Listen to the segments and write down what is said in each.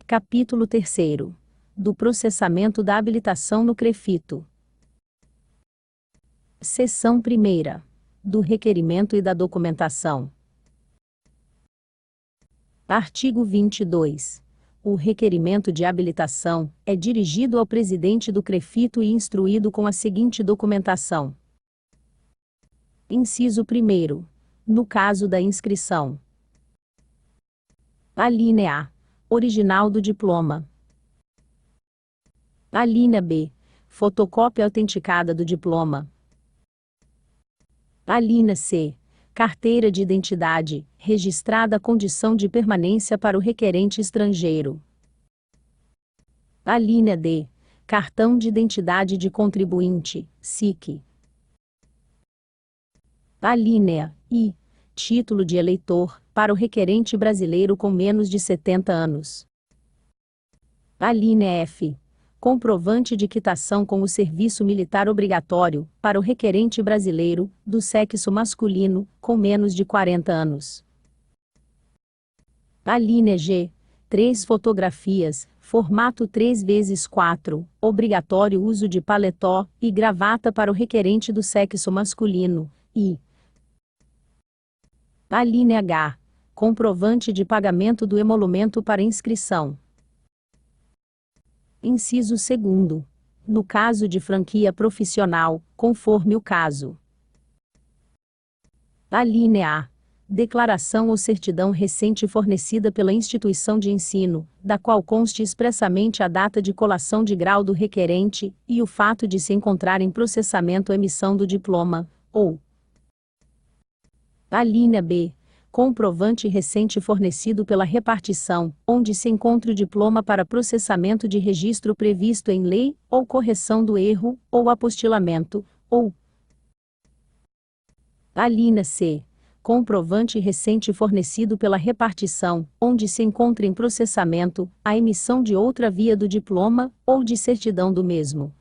Capítulo 3º. Do processamento da habilitação no CREFITO. Seção 1ª. Do requerimento e da documentação. Artigo 22. O requerimento de habilitação é dirigido ao presidente do CREFITO e instruído com a seguinte documentação. Inciso 1º. No caso da inscrição. Alínea A. Original do diploma. Alínea B. Fotocópia autenticada do diploma. Alínea C. Carteira de identidade, registrada a condição de permanência para o requerente estrangeiro. Alínea D. Cartão de identidade de contribuinte, SIC. Alínea I. Título de eleitor, para o requerente brasileiro com menos de 70 anos. Alínea F. Comprovante de quitação com o serviço militar obrigatório, para o requerente brasileiro, do sexo masculino, com menos de 40 anos. Alínea G. 3 fotografias, formato 3x4, obrigatório uso de paletó e gravata para o requerente do sexo masculino, e alínea H. Comprovante de pagamento do emolumento para inscrição. Inciso 2º. No caso de franquia profissional, conforme o caso. Alínea A. Declaração ou certidão recente fornecida pela instituição de ensino, da qual conste expressamente a data de colação de grau do requerente, e o fato de se encontrar em processamento a emissão do diploma, ou alínea B. Comprovante recente fornecido pela repartição, onde se encontra o diploma para processamento de registro previsto em lei, ou correção do erro, ou apostilamento, ou alínea C. Comprovante recente fornecido pela repartição, onde se encontra em processamento, a emissão de outra via do diploma, ou de certidão do mesmo.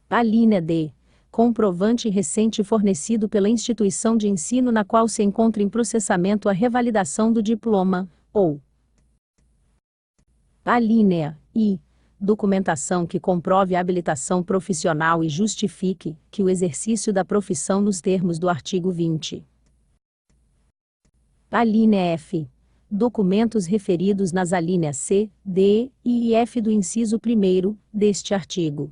Alínea D. Comprovante recente fornecido pela instituição de ensino na qual se encontra em processamento a revalidação do diploma, ou alínea I. Documentação que comprove a habilitação profissional e justifique que o exercício da profissão nos termos do artigo 20. Alínea F. Documentos referidos nas alíneas C, D, I e F do inciso 1º, deste artigo.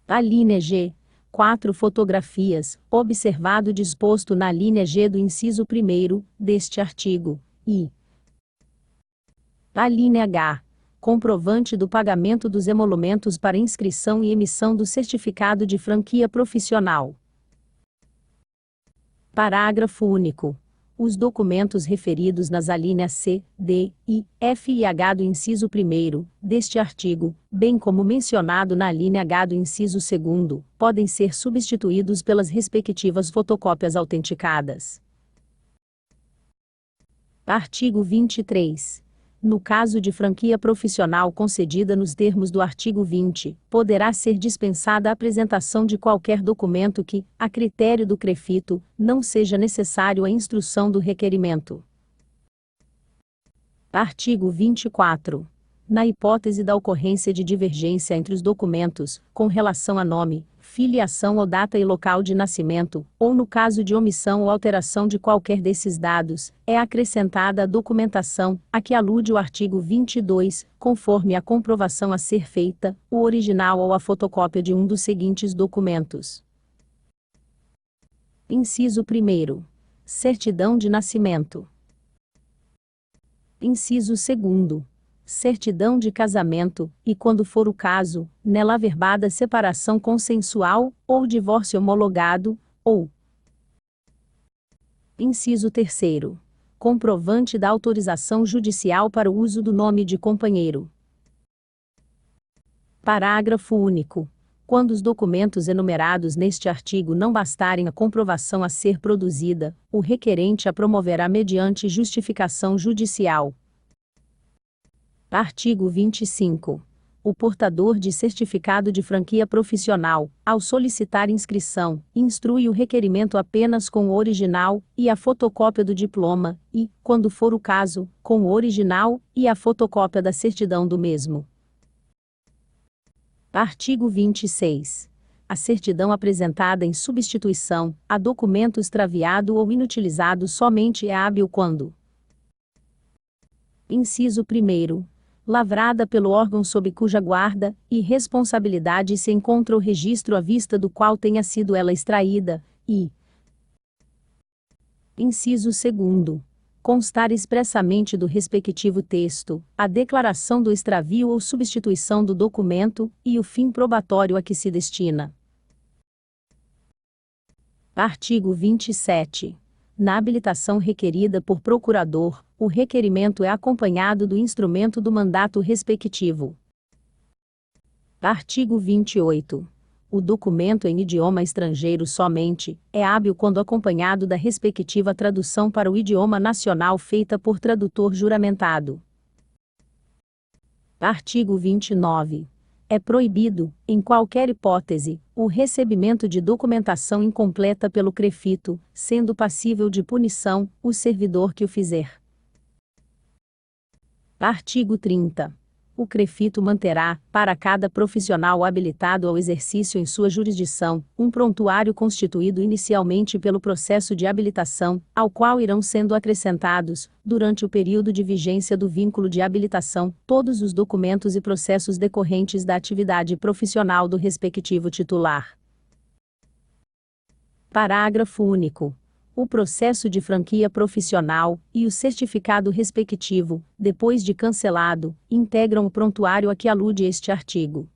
Alínea G. 4 fotografias, observado o disposto na alínea G do inciso 1º, deste artigo, e alínea H. Comprovante do pagamento dos emolumentos para inscrição e emissão do certificado de franquia profissional. Parágrafo único. Os documentos referidos nas alíneas C, D, I, F e H do inciso 1º, deste artigo, bem como mencionado na alínea H do inciso 2º, podem ser substituídos pelas respectivas fotocópias autenticadas. Artigo 23. No caso de franquia profissional concedida nos termos do artigo 20, poderá ser dispensada a apresentação de qualquer documento que, a critério do CREFITO, não seja necessário à instrução do requerimento. Artigo 24. Na hipótese da ocorrência de divergência entre os documentos, com relação a nome, filiação ou data e local de nascimento, ou no caso de omissão ou alteração de qualquer desses dados, é acrescentada a documentação, a que alude o artigo 22, conforme a comprovação a ser feita, o original ou a fotocópia de um dos seguintes documentos. Inciso 1º. Certidão de nascimento. Inciso 2º. Certidão de casamento, e quando for o caso, nela averbada separação consensual, ou divórcio homologado, ou inciso 3º. Comprovante da autorização judicial para o uso do nome de companheiro. Parágrafo único. Quando os documentos enumerados neste artigo não bastarem a comprovação a ser produzida, o requerente a promoverá mediante justificação judicial. Artigo 25. O portador de certificado de franquia profissional, ao solicitar inscrição, instrui o requerimento apenas com o original e a fotocópia do diploma e, quando for o caso, com o original e a fotocópia da certidão do mesmo. Artigo 26. A certidão apresentada em substituição a documento extraviado ou inutilizado somente é hábil quando: Inciso 1º. Lavrada pelo órgão sob cuja guarda e responsabilidade se encontra o registro à vista do qual tenha sido ela extraída, e inciso 2º. Constar expressamente do respectivo texto, a declaração do extravio ou substituição do documento, e o fim probatório a que se destina. Artigo 27. Na habilitação requerida por procurador, o requerimento é acompanhado do instrumento do mandato respectivo. Artigo 28. O documento em idioma estrangeiro somente é hábil quando acompanhado da respectiva tradução para o idioma nacional feita por tradutor juramentado. Artigo 29. É proibido, em qualquer hipótese, o recebimento de documentação incompleta pelo CREFITO, sendo passível de punição o servidor que o fizer. Artigo 30. O CREFITO manterá, para cada profissional habilitado ao exercício em sua jurisdição, um prontuário constituído inicialmente pelo processo de habilitação, ao qual irão sendo acrescentados, durante o período de vigência do vínculo de habilitação, todos os documentos e processos decorrentes da atividade profissional do respectivo titular. Parágrafo único. O processo de franquia profissional e o certificado respectivo, depois de cancelado, integram o prontuário a que alude este artigo.